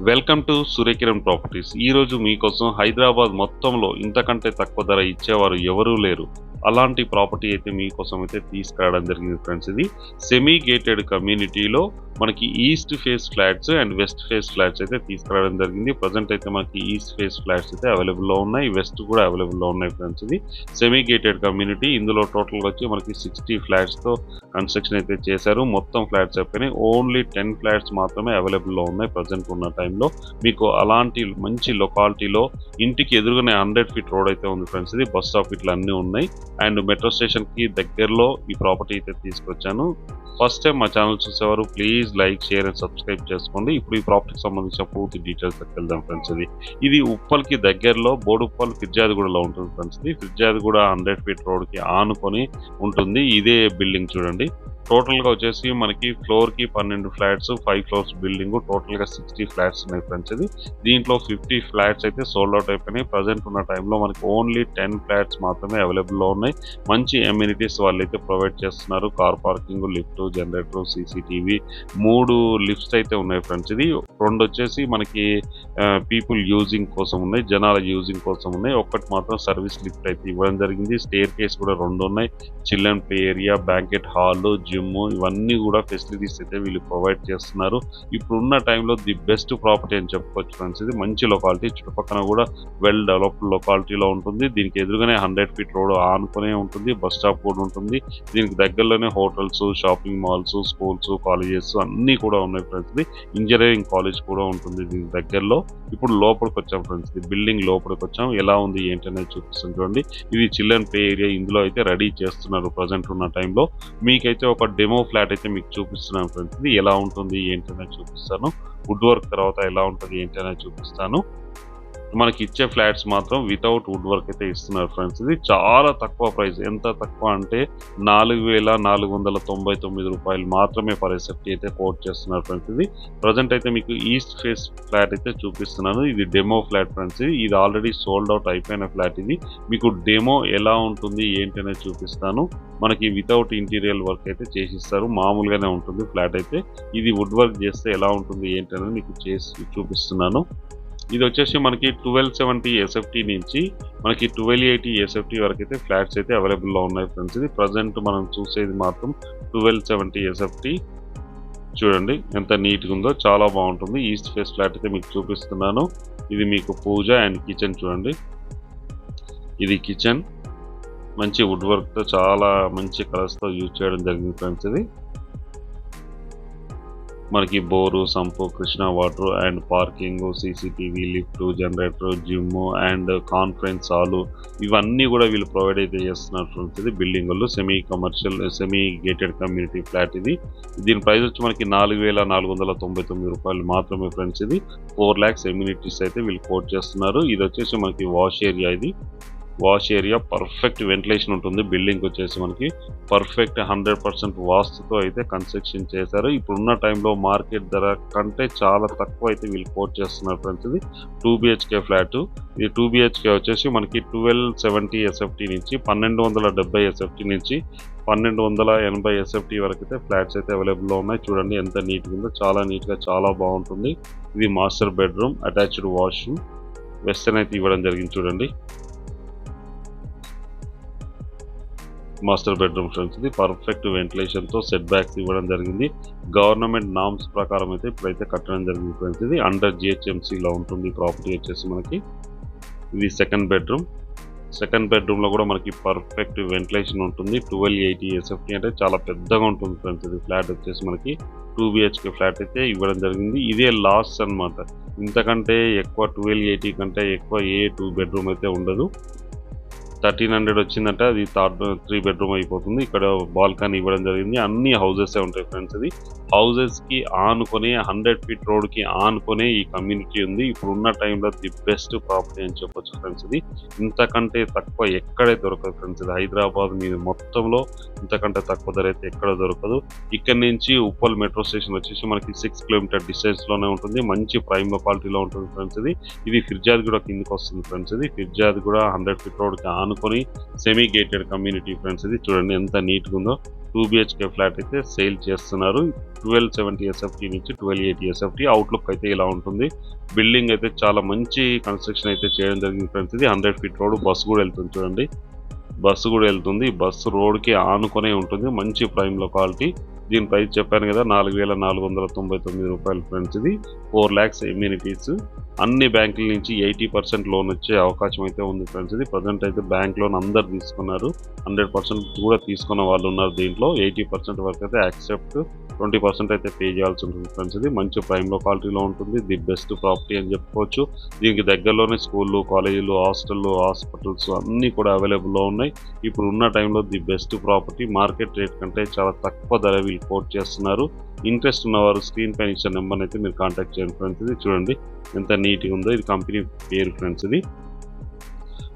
Welcome to Surya Kiran properties. ఈరోజు మీకోసం హైదరాబాద్ మొత్తంలో ఇంతకంటే తక్కువ ధర ఇచ్చేవారు ఎవరూ లేరు. అలాంటి ప్రాపర్టీ అయితే మీకోసం అయితే తీసుకురావడం జరిగింది ఫ్రెండ్స్. ఇది సెమీ గేటెడ్ కమ్యూనిటీలో మనకి east face flats and west face flats అయితే తీసుకురావడం జరిగింది. ప్రజెంట్ అయితే మనకి ఈస్ట్ ఫేస్ ఫ్లాట్స్ అయితే అవైలబుల్లో ఉన్నాయి, వెస్ట్ కూడా అవైలబుల్లో ఉన్నాయి ఫ్రెండ్స్. ఇది సెమీ గేటెడ్ కమ్యూనిటీ. ఇందులో టోటల్గా వచ్చి మనకి 60 ఫ్లాట్స్తో కన్స్ట్రక్షన్ అయితే చేశారు. మొత్తం ఫ్లాట్స్ అయిపోయినాయి. ఓన్లీ 10 ఫ్లాట్స్ మాత్రమే అవైలబుల్లో ఉన్నాయి ప్రజెంట్ ఉన్న టైంలో. మీకు అలాంటి మంచి లొకాలిటీలో ఇంటికి ఎదురుగానే 100 ఫీట్ రోడ్ అయితే ఉంది ఫ్రెండ్స్. ఇది బస్ స్టాప్ ఇట్లా అన్నీ ఉన్నాయి అండ్ మెట్రో స్టేషన్కి దగ్గరలో ఈ ప్రాపర్టీ అయితే తీసుకొచ్చాను. ఫస్ట్ టైం మా ఛానల్ చూసేవారు please like, share and subscribe చేసుకోండి. ఇప్పుడు ఈ ప్రాపర్టీకి సంబంధించిన పూర్తి డీటెయిల్స్ వెళ్దాం ఫ్రెండ్స్. ఇది ఉప్పల్కి దగ్గరలో బోడుప్పల్ ఫిర్జాదిగూడలో ఉంటుంది ఫ్రెండ్స్. ఇది ఫిర్జాదిగూడ 100 ఫీట్ రోడ్కి ఆనుకొని ఉంటుంది. ఇదే బిల్డింగ్ చూడండి. టోటల్గా వచ్చేసి మనకి ఫ్లోర్కి 12 ఫ్లాట్స్, 5 ఫ్లోర్స్ బిల్డింగ్, టోటల్గా 60 ఫ్లాట్స్ ఉన్నాయి ఫ్రెండ్స్. దీంట్లో 50 ఫ్లాట్స్ అయితే సోల్డ్ అవుట్ అయిపోయినాయి. ప్రజెంట్ ఉన్న టైంలో మనకి ఓన్లీ 10 ఫ్లాట్స్ మాత్రమే అవైలబుల్లో ఉన్నాయి. మంచి ఎమ్యూనిటీస్ వాళ్ళు అయితే ప్రొవైడ్ చేస్తున్నారు. Car parking, lift, generator, CCTV, 3 lifts అయితే ఉన్నాయి ఫ్రెండ్స్. 2 వచ్చేసి మనకి పీపుల్ యూజింగ్ కోసం ఉన్నాయి, జనాల యూజింగ్ కోసం ఉన్నాయి. ఒక్కటి మాత్రం సర్వీస్ లిఫ్ట్ అయితే ఇవ్వడం జరిగింది. స్టేర్ కేస్ కూడా 2 ఉన్నాయి. Children play area, banquet hall, gym, ఇవన్నీ కూడా ఫెసిలిటీస్ అయితే వీళ్ళు ప్రొవైడ్ చేస్తున్నారు. ఇప్పుడున్న టైంలో ది బెస్ట్ ప్రాపర్టీ అని చెప్పుకోవచ్చు ఫ్రెండ్స్. ఇది మంచి లొకాలిటీ, చుట్టుపక్కల కూడా వెల్ డెవలప్డ్ లొకాలిటీలో ఉంటుంది. దీనికి ఎదురుగానే 100 ఫీట్ రోడ్ ఆనుకునే ఉంటుంది. బస్ స్టాప్ కూడా ఉంటుంది. దీనికి దగ్గరలోనే hotels, shopping malls, schools, colleges అన్నీ కూడా ఉన్నాయి ఫ్రెండ్స్. ఇంజనీరింగ్ కాలేజ్ కూడా ఉంటుంది దీనికి దగ్గరలో. ఇప్పుడు లోపలికి వచ్చాం ఫ్రెండ్స్. బిల్డింగ్ లోపలికి వచ్చాం. ఎలా ఉంది ఏంటి అనేది చూపిస్తాం చూడండి. ఇది చిల్డ్రన్ ప్లే ఏరియా. ఇందులో అయితే రెడీ చేస్తున్నారు ప్రజెంట్ ఉన్న టైంలో. మీకైతే ఒక డెమో ఫ్లాట్ అయితే మీకు చూపిస్తున్నాను ఫ్రెండ్స్. ఇది ఎలా ఉంటుంది ఏంటి అనేది చూపిస్తాను. వుడ్ వర్క్ తర్వాత ఎలా ఉంటుంది ఏంటి అనేది చూపిస్తాను. మనకి ఇచ్చే ఫ్లాట్స్ మాత్రం వితౌట్ వుడ్ వర్క్ అయితే ఇస్తున్నారు ఫ్రెండ్స్. ఇది చాలా తక్కువ ప్రైస్. ఎంత తక్కువ అంటే 4,499 రూపాయలు మాత్రమే పర్ ఎస్ఎఫ్టీ అయితే కోట్ చేస్తున్నారు ఫ్రెండ్స్. ఇది ప్రజెంట్ అయితే మీకు ఈస్ట్ ఫేస్ ఫ్లాట్ అయితే చూపిస్తున్నాను. ఇది డెమో ఫ్లాట్ ఫ్రెండ్స్. ఇది ఆల్రెడీ సోల్డ్ అవుట్ అయిపోయిన ఫ్లాట్. ఇది మీకు డెమో ఎలా ఉంటుంది ఏంటి అనేది చూపిస్తాను. మనకి వితౌట్ ఇంటీరియర్ వర్క్ అయితే చేసిస్తారు. మామూలుగానే ఉంటుంది ఫ్లాట్ అయితే. ఇది వుడ్ వర్క్ చేస్తే ఎలా ఉంటుంది ఏంటి అనేది మీకు చేసి చూపిస్తున్నాను. ఇది వచ్చేసి మనకి 1270 ఎస్ఎఫ్టీ నుంచి మనకి 1280 ఎస్ఎఫ్టీ వరకు అయితే ఫ్లాట్స్ అయితే అవైలబుల్లో ఉన్నాయి ఫ్రెండ్స్. ఇది ప్రజెంట్ మనం చూసేది మాత్రం 1270 ఎస్ఎఫ్టీ. చూడండి ఎంత నీట్గా ఉందో, చాలా బాగుంటుంది. ఈస్ట్ ఫేస్ ఫ్లాట్ అయితే మీకు చూపిస్తున్నాను. ఇది మీకు పూజ అండ్ కిచెన్ చూడండి. ఇది కిచెన్ మంచి వుడ్ వర్క్తో చాలా మంచి కలర్స్తో యూజ్ చేయడం జరిగింది ఫ్రెండ్స్. ఇది మనకి bore, sump, Krishna water and parking, CCTV, lift, generator, gym and conference hall ఇవన్నీ కూడా వీళ్ళు ప్రొవైడ్ అయితే చేస్తున్నారు ఫ్రెండ్స్. ఇది బిల్డింగ్ వాళ్ళు semi commercial, semi gated community flat. దీని ప్రైస్ వచ్చి మనకి 4,499 రూపాయలు మాత్రమే ఫ్రెండ్స్. ఇది 4 lakhs ఎమ్యూనిటీస్ అయితే వీళ్ళు కోట్ చేస్తున్నారు. ఇది వచ్చేసి మనకి వాష్ ఏరియా. ఇది వాష్ ఏరియా పర్ఫెక్ట్ వెంటిలేషన్ ఉంటుంది. బిల్డింగ్ వచ్చేసి మనకి పర్ఫెక్ట్ 100% వాస్తుతో అయితే కన్స్ట్రక్షన్ చేశారు. ఇప్పుడున్న టైంలో మార్కెట్ ధర కంటే చాలా తక్కువ అయితే వీళ్ళు కోట్ చేస్తున్నారు ఫ్రెండ్స్. ఇది 2 BHK ఫ్లాట్. ఇది 2 BHK వచ్చేసి మనకి 1270 ఎస్ఎఫ్టీ నుంచి 1270 ఎస్ఎఫ్టీ నుంచి 1280 ఎస్ఎఫ్టీ వరకు అయితే ఫ్లాట్స్ అయితే అవైలబుల్లో ఉన్నాయి. చూడండి ఎంత నీట్గా ఉందో, చాలా నీట్గా చాలా బాగుంటుంది. ఇది master bedroom, attached washroom, western అయితే ఇవ్వడం జరిగింది చూడండి. Master bedroom friends. ఇది పర్ఫెక్ట్ వెంటిలేషన్తో సెట్ బ్యాక్స్ ఇవ్వడం జరిగింది. గవర్నమెంట్ నామ్స్ ప్రకారం అయితే ఇప్పుడైతే కట్టడం జరిగింది ఫ్రెండ్స్. ఇది అండర్ GHMCలో ఉంటుంది ప్రాపర్టీ వచ్చేసి మనకి. ఇది సెకండ్ బెడ్రూమ్. సెకండ్ బెడ్రూమ్లో కూడా మనకి పర్ఫెక్ట్ వెంటిలేషన్ ఉంటుంది. 1280 ఎస్ఎఫ్టీ అంటే చాలా పెద్దగా ఉంటుంది ఫ్రెండ్స్. ఇది ఫ్లాట్ వచ్చేసి మనకి 2 BHK ఫ్లాట్ అయితే ఇవ్వడం జరిగింది. ఇదే లాస్ట్ అనమాట. ఇంతకంటే ఎక్కువ 1280 కంటే ఎక్కువ ఏ 2 బెడ్రూమ్ అయితే ఉండదు. 1300 వచ్చిందంటే అది 3 బెడ్రూమ్ అయిపోతుంది. ఇక్కడ బాల్కనీ ఇవ్వడం జరిగింది. అన్ని హౌజెస్ ఉంటాయి ఫ్రెండ్స్. ఇది హౌజెస్కి ఆనుకొని 100 ఫీట్ రోడ్కి ఆనుకొని ఈ కమ్యూనిటీ ఉంది. ఇప్పుడున్న టైంలో ది బెస్ట్ ప్రాపర్టీ అని చెప్పొచ్చు ఫ్రెండ్స్. ఇది ఇంతకంటే తక్కువ ఎక్కడే దొరకదు ఫ్రెండ్స్. ఇది హైదరాబాద్ మీద మొత్తంలో ఇంతకంటే తక్కువ ధర అయితే ఎక్కడ దొరకదు. ఇక్కడ నుంచి ఉప్పల్ మెట్రో స్టేషన్ వచ్చేసి మనకి 6 కిలోమీటర్ డిస్టెన్స్లోనే ఉంటుంది. మంచి ప్రైమ్ లొకాలిటీలో ఉంటుంది ఫ్రెండ్స్. ఇది ఫిర్జాదిగూడ కిందకి వస్తుంది ఫ్రెండ్స్. ఇది ఫిర్జాదిగూడ 100 ఫీట్ రోడ్కి ఆనుకొని సెమీ గేటెడ్ కమ్యూనిటీ ఫ్రెండ్స్. ఇది చూడండి ఎంత నీట్గా ఉందో. 2 బిహెచ్కే ఫ్లాట్ అయితే సేల్ చేస్తున్నారు. 1270 ఎస్ఎఫ్టీ నుంచి 1280 ఎస్ఎఫ్టీ. అవుట్లుక్ అయితే ఇలా ఉంటుంది. బిల్డింగ్ అయితే చాలా మంచి కన్స్ట్రక్షన్ అయితే చేయడం జరిగింది ఫ్రెండ్స్. ఇది 100 ఫీట్ రోడ్, బస్సు కూడా వెళ్తుంది చూడండి. బస్సు కూడా వెళ్తుంది. బస్సు రోడ్కి ఆనుకునే ఉంటుంది. మంచి ప్రైమ్ లొకాలిటీ. దీని ప్రైస్ చెప్పాను కదా, 4,499 రూపాయలు ఫ్రెండ్స్. ఇది 4 lakhs ఎమ్యూనిటీస్. అన్ని బ్యాంకుల నుంచి 80% లోన్ వచ్చే అవకాశం అయితే ఉంది ఫ్రెండ్స్. ఇది ప్రజెంట్ అయితే బ్యాంక్ లోన్ అందరు తీసుకున్నారు. 100% కూడా తీసుకున్న వాళ్ళు ఉన్నారు. దీంట్లో 80% వరకు అయితే యాక్సెప్ట్, 20% అయితే పే చేయాల్సి ఉంటుంది ఫ్రెండ్స్. ఇది మంచి ప్రైమ్ లొకాలిటీలో ఉంటుంది. ది బెస్ట్ ప్రాపర్టీ అని చెప్పుకోవచ్చు. దీనికి దగ్గరలోనే స్కూళ్ళు, కాలేజీలు, హాస్టళ్ళు, హాస్పిటల్స్ అన్నీ కూడా అవైలబుల్లో ఉన్నాయి. ఇప్పుడు ఉన్న టైంలో the best property. Market rate కంటే చాలా తక్కువ ధర వీళ్ళు కోట్ చేస్తున్నారు. ఇంట్రెస్ట్ ఉన్నవారు స్క్రీన్ పైన ఇచ్చిన నెంబర్ అయితే మీరు కాంటాక్ట్ చేయండి ఫ్రెండ్స్. ఇది చూడండి ఎంత నీట్గా ఉందో. ఇది కంపెనీ పేరు ఫ్రెండ్స్. ఇది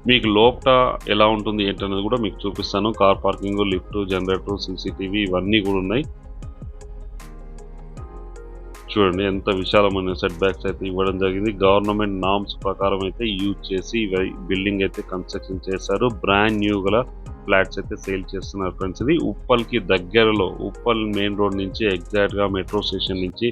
మీకు లోపల ఎలా ఉంటుంది ఏంటనేది కూడా మీకు చూపిస్తాను. Car parking, lift, generator, CCTV ఇవన్నీ కూడా ఉన్నాయి. చూడండి ఎంత విశాలమైన సెట్ బ్యాక్స్ అయితే ఇవ్వడం జరిగింది. గవర్నమెంట్ నామ్స్ ప్రకారం అయితే యూజ్ చేసి బిల్డింగ్ అయితే కన్స్ట్రక్షన్ చేశారు. బ్రాండ్ న్యూ గల ఫ్లాట్స్ అయితే సేల్ చేస్తున్నారు ఫ్రెండ్స్. ఇది ఉప్పల్కి దగ్గరలో, ఉప్పల్ మెయిన్ రోడ్ నుంచి ఎగ్జాక్ట్గా మెట్రో స్టేషన్ నుంచి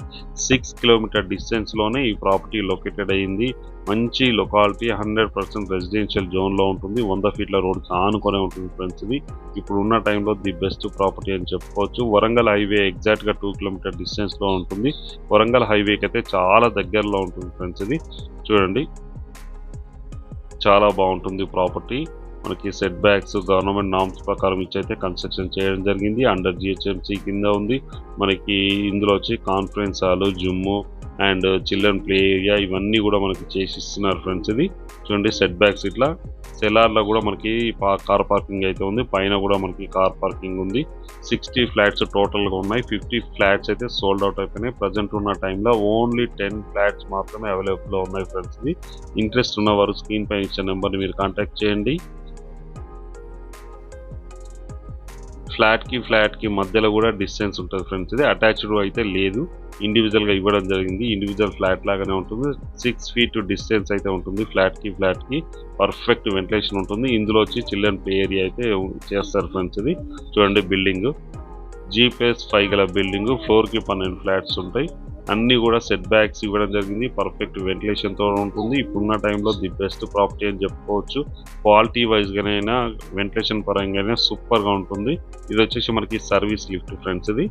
6 కిలోమీటర్ డిస్టెన్స్లోనే ఈ ప్రాపర్టీ లొకేటెడ్ అయ్యింది. మంచి లొకాలిటీ, 100% రెసిడెన్షియల్ జోన్లో ఉంటుంది. 100 ఫీట్ల రోడ్కి ఆనుకొనే ఉంటుంది ఫ్రెండ్స్. ఇది ఇప్పుడు ఉన్న టైంలో ది బెస్ట్ ప్రాపర్టీ అని చెప్పుకోవచ్చు. వరంగల్ హైవే ఎగ్జాక్ట్గా 2 కిలోమీటర్ డిస్టెన్స్లో ఉంటుంది. వరంగల్ హైవేకి అయితే చాలా దగ్గరలో ఉంటుంది ఫ్రెండ్స్. ఇది చూడండి చాలా బాగుంటుంది ప్రాపర్టీ. మనకి సెట్ బ్యాక్స్ గవర్నమెంట్ నామ్స్ ప్రకారం ఇచ్చైతే కన్స్ట్రక్షన్ చేయడం జరిగింది. అండర్ జిహెచ్ఎంసీ కింద ఉంది. మనకి ఇందులో వచ్చి conference hall, gym and children play area ఇవన్నీ కూడా మనకి చేసి ఇస్తున్నారు ఫ్రెండ్స్. ఇది చూడండి సెట్ బ్యాక్స్ ఇట్లా. సెలార్లో కూడా మనకి కార్ పార్కింగ్ అయితే ఉంది. పైన కూడా మనకి కార్ పార్కింగ్ ఉంది. 60 ఫ్లాట్స్ టోటల్గా ఉన్నాయి. 50 ఫ్లాట్స్ అయితే సోల్డ్ అవుట్ అయిపోయినాయి. ప్రజెంట్ ఉన్న టైంలో ఓన్లీ 10 ఫ్లాట్స్ మాత్రమే అవైలబుల్లో ఉన్నాయి ఫ్రెండ్స్. ఇది ఇంట్రెస్ట్ ఉన్నవారు స్క్రీన్ పైన ఇచ్చే నెంబర్ని మీరు కాంటాక్ట్ చేయండి. ఫ్లాట్కి మధ్యలో కూడా డిస్టెన్స్ ఉంటుంది ఫ్రెండ్స్. ఇది అటాచ్డ్ అయితే లేదు, ఇండివిజువల్గా ఇవ్వడం జరిగింది. ఇండివిజువల్ ఫ్లాట్ లాగానే ఉంటుంది. 6 feet డిస్టెన్స్ అయితే ఉంటుంది. ఫ్లాట్కి పర్ఫెక్ట్ వెంటిలేషన్ ఉంటుంది. ఇందులో వచ్చి చిల్డ్రన్ ప్లే ఏరియా అయితే చేస్తారు ఫ్రెండ్స్. ఇది చూడండి బిల్డింగ్ G+5 గల బిల్డింగ్. 4కి 12 ఫ్లాట్స్ ఉంటాయి. అన్నీ కూడా సెట్ బ్యాక్స్ ఇవ్వడం జరిగింది. పర్ఫెక్ట్ వెంటిలేషన్తో ఉంటుంది. ఇప్పుడున్న టైంలో ది బెస్ట్ ప్రాపర్టీ అని చెప్పుకోవచ్చు. క్వాలిటీ వైజ్గానైనా వెంటిలేషన్ పరంగానే సూపర్గా ఉంటుంది. ఇది వచ్చేసి మనకి సర్వీస్ లిఫ్ట్ ఫ్రెండ్స్. ఇది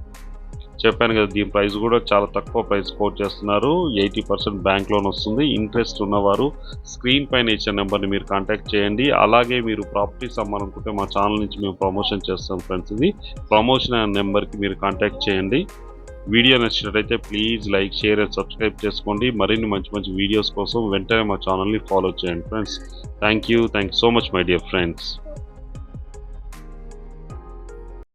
చెప్పాను కదా, దీని ప్రైస్ కూడా చాలా తక్కువ ప్రైస్ కోట్ చేస్తున్నారు. 80% బ్యాంక్ లోన్ వస్తుంది. ఇంట్రెస్ట్ ఉన్నవారు స్క్రీన్ పైన ఇచ్చే నెంబర్ని మీరు కాంటాక్ట్ చేయండి. అలాగే మీరు ప్రాపర్టీస్ అమ్మాలనుకుంటే మా ఛానల్ నుంచి మేము ప్రమోషన్ చేస్తాం ఫ్రెండ్స్. ఇది ప్రమోషన్ నెంబర్కి మీరు కాంటాక్ట్ చేయండి. వీడియో నచ్చినట్లయితే please like, share and subscribe చేసుకోండి. మరిన్ని మంచి వీడియోస్ కోసం వెంటనే మా ఛానల్ని ఫాలో చేయండి friends. Thank you so much my dear friends.